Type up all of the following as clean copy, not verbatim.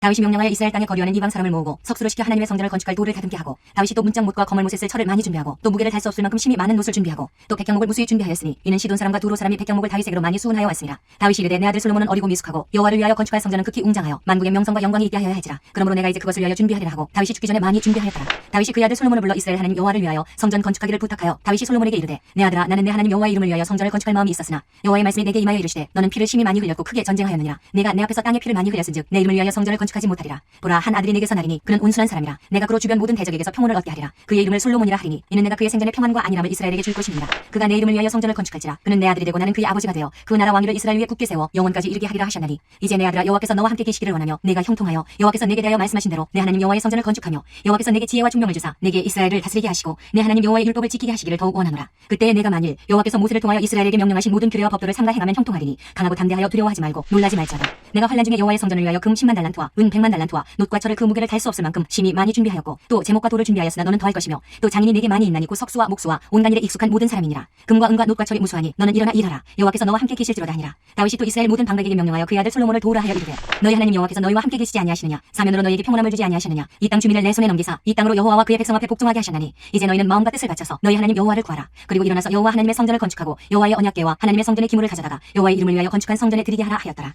다윗이 명령하여 이스라엘 땅에 거류하는 이방 사람을 모으고 석수로 시켜 하나님의 성전을 건축할 돌을 다듬게 하고, 다윗이 또 문짝못과 거멀못에 쓸 철을 많이 준비하고, 또 무게를 달 수 없을 만큼 심히 많은 놋을 준비하고, 또 백향목을 무수히 준비하였으니 이는 시돈 사람과 두로 사람이 백향목을 다윗에게로 많이 수운하여 왔습니다. 다윗이 이르되 내 아들 솔로몬은 어리고 미숙하고 여호와를 위하여 건축할 성전은 극히 웅장하여 만국의 명성과 영광이 있게 하여야 할지라. 그러므로 내가 이제 그것을 위하여 준비하리라 하고 다윗이 죽기 전에 많이 준비하였더라. 다윗이 그의 아들 솔로몬을 불러 이스라엘 하나님 여호와를 위하여 성전 건축하기를 부탁하여 다윗이 솔로몬에게 이르되 내 아들아, 나는 내 하나님 여호와의 이름을 위하여 성전을 건축할 마음이 있었으나 여호와의 말씀이 내게 임하여 이르시되 너는 피를 심히 많이 흘렸고 크게 전쟁하였느니라. 내가 내 앞에서 땅에 피를 많이 흘렸은즉 내 이름을 위하여 성전을 건축하지 못하리라. 보라, 한 아들이 내게서 나리니 그는 온순한 사람이라. 내가 그로 주변 모든 대적에게서 평온을 얻게 하리라. 그의 이름을 솔로몬이라 하리니 이는 내가 그의 생전의 평안과 안일함을 이스라엘에게 줄 것이니라. 그가 내 이름을 위하여 성전을 건축할지라. 그는 내 아들이 되고 나는 그의 아버지가 되어 그 나라 왕위를 이스라엘 위에 굳게 세워 영원까지 이르게 하리라 하셨나니, 이제 내 아들아, 여호와께서 너와 함께 계시기를 원하며 내가 형통하여 여호와께서 내게 대하여 말씀하신 대로 내 하나님 여호와의 성전을 건축하며 여호와께서 내게 지혜와 총명을 주사 내게 이스라엘을 다스리게 하시고 내 하나님 여호와의 율법을 지키게 하시기를 더욱 원하노라. 그때에 내가 만일 여호와께서 모세를 통하여 이스라엘에게 명령하신 모든 규례와 법도를 삼가 행하면 형통하리니 강하고 담대하여 두려워하지 말고 놀라지 말자다. 내가 환난 중에 여호와의 성전을 위하여 금 10만 달란트와 은 100만 달란트와 놋과 철을 그 무게를 달 수 없을 만큼 심히 많이 준비하였고, 또 제목과 돌을 준비하였으나 너는 더할 것이며 또 장인이 내게 많이 있나니 곧 석수와 목수와 온갖 일에 익숙한 모든 사람이니라. 금과 은과 놋과 철이 무수하니 너는 일어나 일하라. 여호와께서 너와 함께 계실지로다 하니라. 다윗이 또 이스라엘 모든 방백에게 명령하여 그의 아들 솔로몬을 도우라 하여 이르되 너희 하나님 여호와께서 너희와 함께 계시지 아니하시느냐? 사면으로 너희에게 평온함을 주지 아니하시느냐? 이 땅 주민을 내 손에 넘기사 이 땅으로 여호와와 그의 백성 앞에 복종하게 하셨나니 이제 너희는 마음과 뜻을 바쳐서 너희 하나님 여호와를 구하라. 그리고 일어나서 여호와 하나님의 성전을 건축하고 여호와의 언약궤와 하나님의 성전의 기물을 가져다가 여호와의 이름을 위하여 건축한 성전에 드리게 하라 하였더라.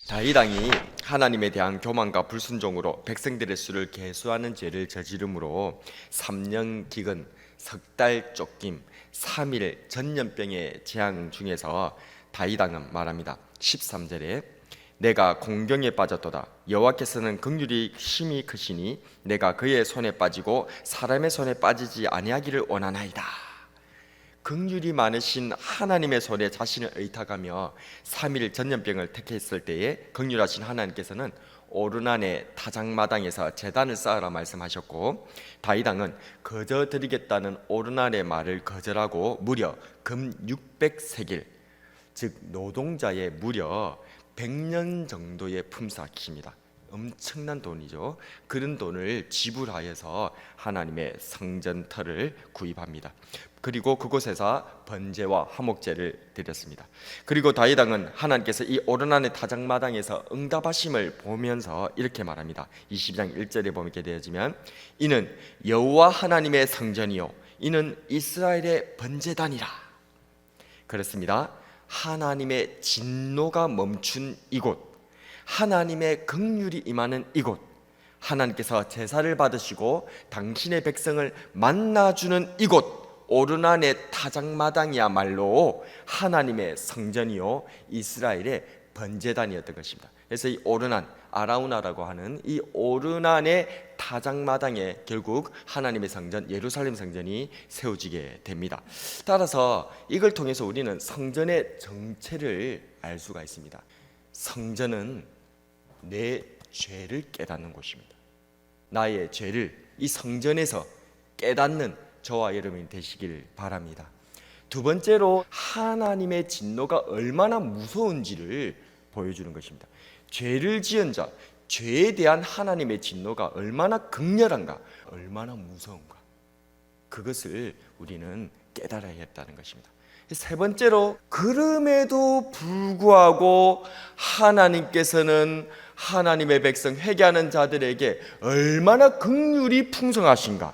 다윗 왕이 하나님에 대한 교만과 불순종으로 백성들의 수를 계수하는 죄를 저지름으로 3년 기근, 석 달 쫓김, 3일 전염병의 재앙 중에서 다윗 왕은 말합니다. 13절에 내가 공경에 빠졌도다. 여호와께서는 긍휼이 심히 크시니 내가 그의 손에 빠지고 사람의 손에 빠지지 아니하기를 원하나이다. 긍휼이 많으신 하나님의 손에 자신을 의탁하며 3일 전염병을 택했을 때에 긍휼하신 하나님께서는 오르난의 타작마당에서 제단을 쌓으라 말씀하셨고, 다윗 왕은 거저 드리겠다는 오르난의 말을 거절하고 무려 금 600세겔, 즉 노동자의 무려 100년 정도의 품삯입니다. 엄청난 돈이죠. 그런 돈을 지불하여서 하나님의 성전터를 구입합니다. 그리고 그곳에서 번제와 화목제를 드렸습니다. 그리고 다윗 왕은 하나님께서 이 오르난의 타작마당에서 응답하심을 보면서 이렇게 말합니다. 22장 1절에 보게 되어지면 이는 여호와 하나님의 성전이요 이는 이스라엘의 번제단이라. 그렇습니다. 하나님의 진노가 멈춘 이곳, 하나님의 긍휼이 임하는 이곳, 하나님께서 제사를 받으시고 당신의 백성을 만나주는 이곳, 오르난의 타작마당이야말로 하나님의 성전이요 이스라엘의 번제단이었던 것입니다. 그래서 이 오르난, 아라우나라고 하는 이 오르난의 타작마당에 결국 하나님의 성전, 예루살렘 성전이 세워지게 됩니다. 따라서 이걸 통해서 우리는 성전의 정체를 알 수가 있습니다. 성전은 내 죄를 깨닫는 곳입니다. 나의 죄를 이 성전에서 깨닫는 저와 여러분이 되시길 바랍니다. 두 번째로 하나님의 진노가 얼마나 무서운지를 보여주는 것입니다. 죄를 지은 자, 죄에 대한 하나님의 진노가 얼마나 극렬한가, 얼마나 무서운가, 그것을 우리는 깨달아야 했다는 것입니다. 세 번째로 그럼에도 불구하고 하나님께서는 하나님의 백성 회개하는 자들에게 얼마나 긍휼이 풍성하신가,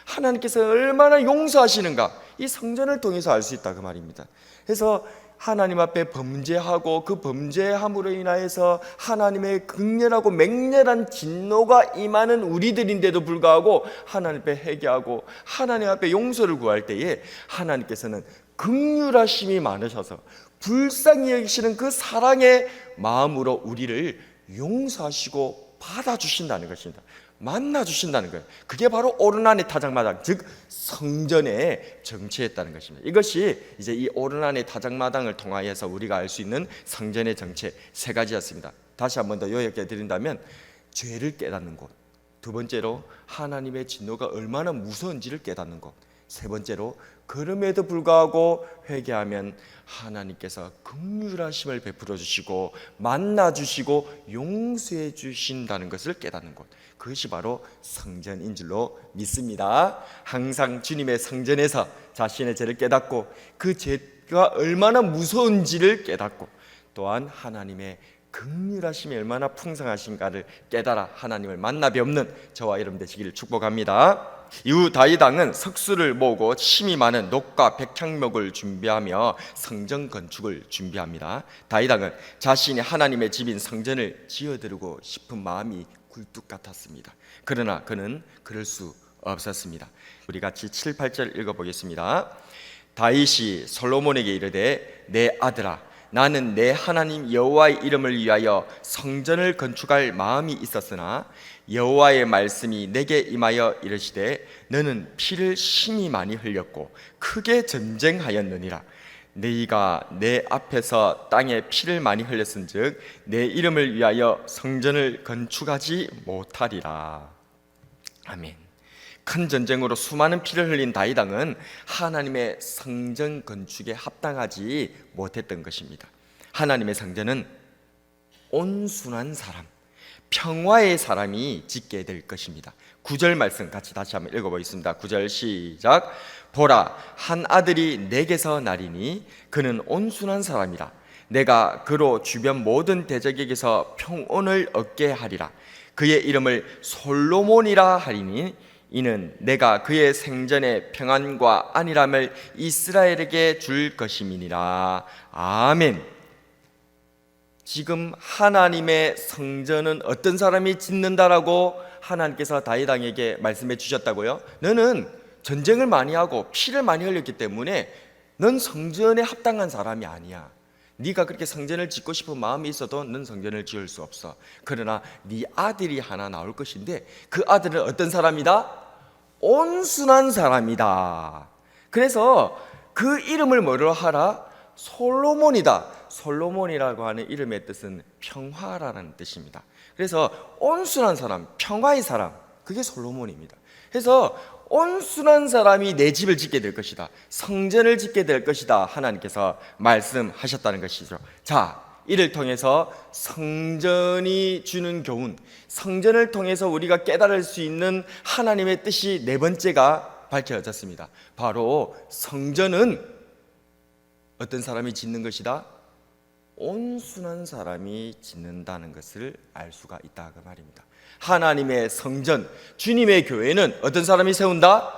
하나님께서 얼마나 용서하시는가, 이 성전을 통해서 알 수 있다 그 말입니다. 그래서 하나님 앞에 범죄하고 그 범죄함으로 인하여서 하나님의 극렬하고 맹렬한 진노가 임하는 우리들인데도 불구하고 하나님 앞에 회개하고 하나님 앞에 용서를 구할 때에 하나님께서는 긍휼하심이 많으셔서 불쌍히 여기시는 그 사랑의 마음으로 우리를 용서하시고 받아주신다는 것입니다. 만나주신다는 거예요. 그게 바로 오르난의 타작마당, 즉 성전의 정체였다는 것입니다. 이것이 이제 이 오르난의 타작마당을 통하여서 우리가 알 수 있는 성전의 정체 세 가지였습니다. 다시 한 번 더 요약해 드린다면 죄를 깨닫는 곳, 두 번째로 하나님의 진노가 얼마나 무서운지를 깨닫는 곳, 세 번째로 그럼에도 불구하고 회개하면 하나님께서 긍휼하심을 베풀어 주시고 만나 주시고 용서해 주신다는 것을 깨닫는 것, 그것이 바로 성전인 줄로 믿습니다. 항상 주님의 성전에서 자신의 죄를 깨닫고 그 죄가 얼마나 무서운지를 깨닫고 또한 하나님의 긍휼하심이 얼마나 풍성하신가를 깨달아 하나님을 만나 뵙는 저와 여러분 되시기를 축복합니다. 이후 다윗 왕은 석수를 모으고 침이 많은 녹과 백향목을 준비하며 성전 건축을 준비합니다. 다윗 왕은 자신이 하나님의 집인 성전을 지어드리고 싶은 마음이 굴뚝 같았습니다. 그러나 그는 그럴 수 없었습니다. 우리 같이 7, 8절 읽어보겠습니다. 다윗이 솔로몬에게 이르되 내 아들아, 나는 내 하나님 여호와의 이름을 위하여 성전을 건축할 마음이 있었으나 여호와의 말씀이 내게 임하여 이르시되 너는 피를 심히 많이 흘렸고 크게 전쟁하였느니라. 너희가 내 앞에서 땅에 피를 많이 흘렸은즉 내 이름을 위하여 성전을 건축하지 못하리라. 아멘. 큰 전쟁으로 수많은 피를 흘린 다윗 왕은 하나님의 성전 건축에 합당하지 못했던 것입니다. 하나님의 성전은 온순한 사람, 평화의 사람이 짓게 될 것입니다. 9절 말씀 같이 다시 한번 읽어보겠습니다. 9절 시작. 보라, 한 아들이 내게서 나리니 그는 온순한 사람이라. 내가 그로 주변 모든 대적에게서 평온을 얻게 하리라. 그의 이름을 솔로몬이라 하리니 이는 내가 그의 생전에 평안과 안일함을 이스라엘에게 줄 것임이니라. 아멘. 지금 하나님의 성전은 어떤 사람이 짓는다라고 하나님께서 다윗 왕에게 말씀해 주셨다고요? 너는 전쟁을 많이 하고 피를 많이 흘렸기 때문에 넌 성전에 합당한 사람이 아니야. 네가 그렇게 성전을 짓고 싶은 마음이 있어도 넌 성전을 지을 수 없어. 그러나 네 아들이 하나 나올 것인데 그 아들은 어떤 사람이다? 온순한 사람이다. 그래서 그 이름을 뭐로 하라? 솔로몬이다. 솔로몬이라고 하는 이름의 뜻은 평화라는 뜻입니다. 그래서 온순한 사람, 평화의 사람, 그게 솔로몬입니다. 그래서 온순한 사람이 내 집을 짓게 될 것이다, 성전을 짓게 될 것이다, 하나님께서 말씀하셨다는 것이죠. 자, 이를 통해서 성전이 주는 교훈, 성전을 통해서 우리가 깨달을 수 있는 하나님의 뜻이 네 번째가 밝혀졌습니다. 바로 성전은 어떤 사람이 짓는 것이다? 온순한 사람이 짓는다는 것을 알 수가 있다 그 말입니다. 하나님의 성전, 주님의 교회는 어떤 사람이 세운다?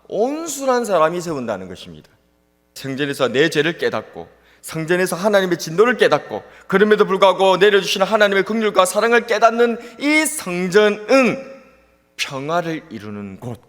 온순한 사람이 세운다는 것입니다. 성전에서 내 죄를 깨닫고 성전에서 하나님의 진노를 깨닫고 그럼에도 불구하고 내려주시는 하나님의 긍휼과 사랑을 깨닫는 이 성전은 평화를 이루는 곳,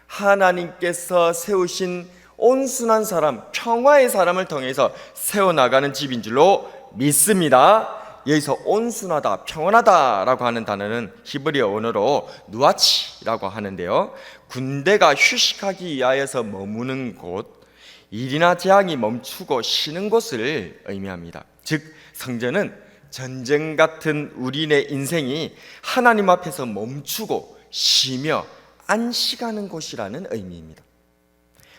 하나님께서 세우신 온순한 사람, 평화의 사람을 통해서 세워나가는 집인 줄로 믿습니다. 여기서 온순하다, 평온하다라고 하는 단어는 히브리어 언어로 누아치라고 하는데요, 군대가 휴식하기 위하여서 머무는 곳, 일이나 재앙이 멈추고 쉬는 곳을 의미합니다. 즉 성전은 전쟁 같은 우리네 인생이 하나님 앞에서 멈추고 쉬며 안식하는 곳이라는 의미입니다.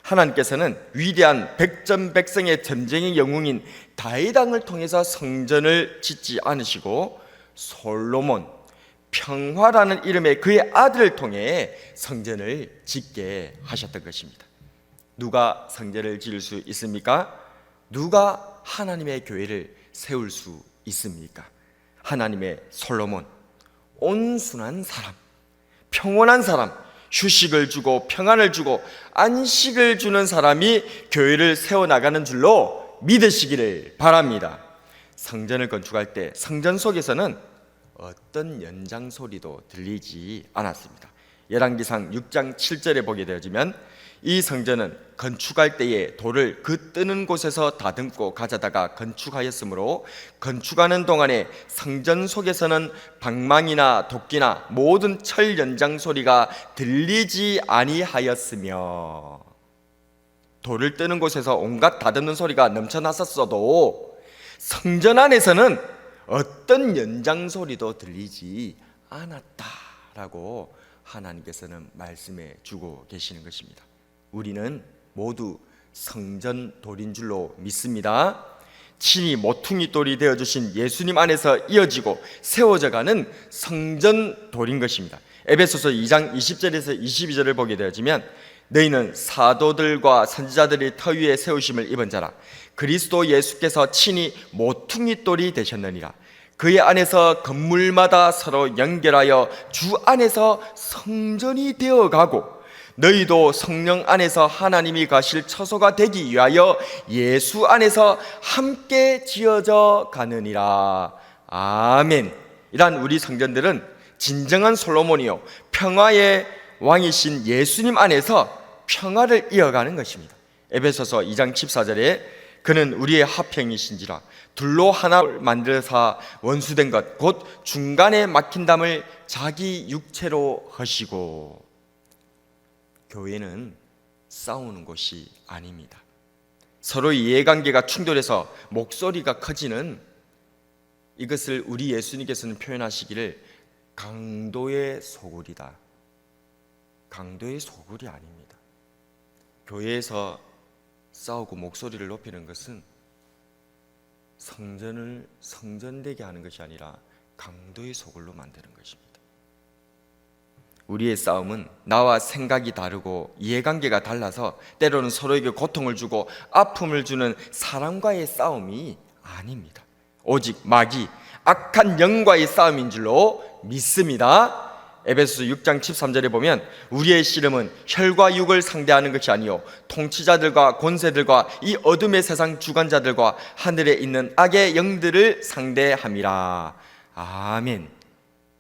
하나님께서는 위대한 백전백승의 전쟁의 영웅인 다윗 왕을 통해서 성전을 짓지 않으시고 솔로몬, 평화라는 이름의 그의 아들을 통해 성전을 짓게 하셨던 것입니다. 누가 성전을 지을 수 있습니까? 누가 하나님의 교회를 세울 수 있습니까? 하나님의 솔로몬, 온순한 사람, 평온한 사람, 휴식을 주고 평안을 주고 안식을 주는 사람이 교회를 세워나가는 줄로 믿으시기를 바랍니다. 성전을 건축할 때 성전 속에서는 어떤 연장 소리도 들리지 않았습니다. 열왕기상 6장 7절에 보게 되어지면 이 성전은 건축할 때에 돌을 그 뜨는 곳에서 다듬고 가져다가 건축하였으므로 건축하는 동안에 성전 속에서는 방망이나 도끼나 모든 철 연장 소리가 들리지 아니하였으며, 돌을 뜨는 곳에서 온갖 다듬는 소리가 넘쳐났었어도 성전 안에서는 어떤 연장 소리도 들리지 않았다라고 하나님께서는 말씀해 주고 계시는 것입니다. 우리는 모두 성전돌인 줄로 믿습니다. 친히 모퉁이 돌이 되어주신 예수님 안에서 이어지고 세워져가는 성전돌인 것입니다. 에베소서 2장 20절에서 22절을 보게 되어지면 너희는 사도들과 선지자들이 터 위에 세우심을 입은 자라. 그리스도 예수께서 친히 모퉁이 돌이 되셨느니라. 그의 안에서 건물마다 서로 연결하여 주 안에서 성전이 되어가고 너희도 성령 안에서 하나님이 가실 처소가 되기 위하여 예수 안에서 함께 지어져 가느니라. 아멘. 이란 우리 성전들은 진정한 솔로몬이요 평화의 왕이신 예수님 안에서 평화를 이어가는 것입니다. 에베소서 2장 14절에 그는 우리의 합형이신지라 둘로 하나를 만들어사 원수된 것 곧 중간에 막힌 담을 자기 육체로 하시고. 교회는 싸우는 곳이 아닙니다. 서로 이해관계가 충돌해서 목소리가 커지는 이것을 우리 예수님께서는 표현하시기를 강도의 소굴이다. 강도의 소굴이 아닙니다. 교회에서 싸우고 목소리를 높이는 것은 성전을 성전되게 하는 것이 아니라 강도의 소굴로 만드는 것입니다. 우리의 싸움은 나와 생각이 다르고 이해관계가 달라서 때로는 서로에게 고통을 주고 아픔을 주는 사람과의 싸움이 아닙니다. 오직 마귀, 악한 영과의 싸움인 줄로 믿습니다. 에베소서 6장 13절에 보면 우리의 씨름은 혈과 육을 상대하는 것이 아니요 통치자들과 권세들과 이 어둠의 세상 주관자들과 하늘에 있는 악의 영들을 상대함이라. 아멘.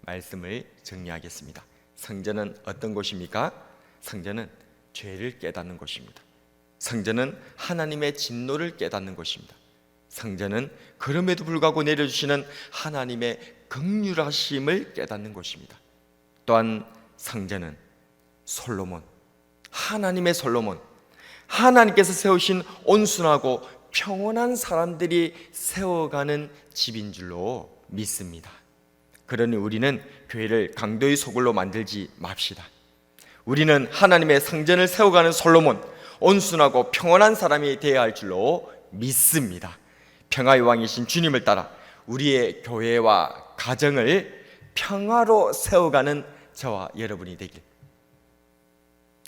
말씀을 정리하겠습니다. 성전은 어떤 곳입니까? 성전은 죄를 깨닫는 곳입니다. 성전은 하나님의 진노를 깨닫는 곳입니다. 성전은 그럼에도 불구하고 내려주시는 하나님의 긍휼하심을 깨닫는 곳입니다. 또한 성전은 솔로몬, 하나님의 솔로몬, 하나님께서 세우신 온순하고 평온한 사람들이 세워가는 집인 줄로 믿습니다. 그러니 우리는 교회를 강도의 소굴로 만들지 맙시다. 우리는 하나님의 성전을 세워가는 솔로몬, 온순하고 평온한 사람이 되어야 할 줄로 믿습니다. 평화의 왕이신 주님을 따라 우리의 교회와 가정을 평화로 세워가는 저와 여러분이 되길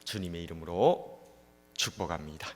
주님의 이름으로 축복합니다.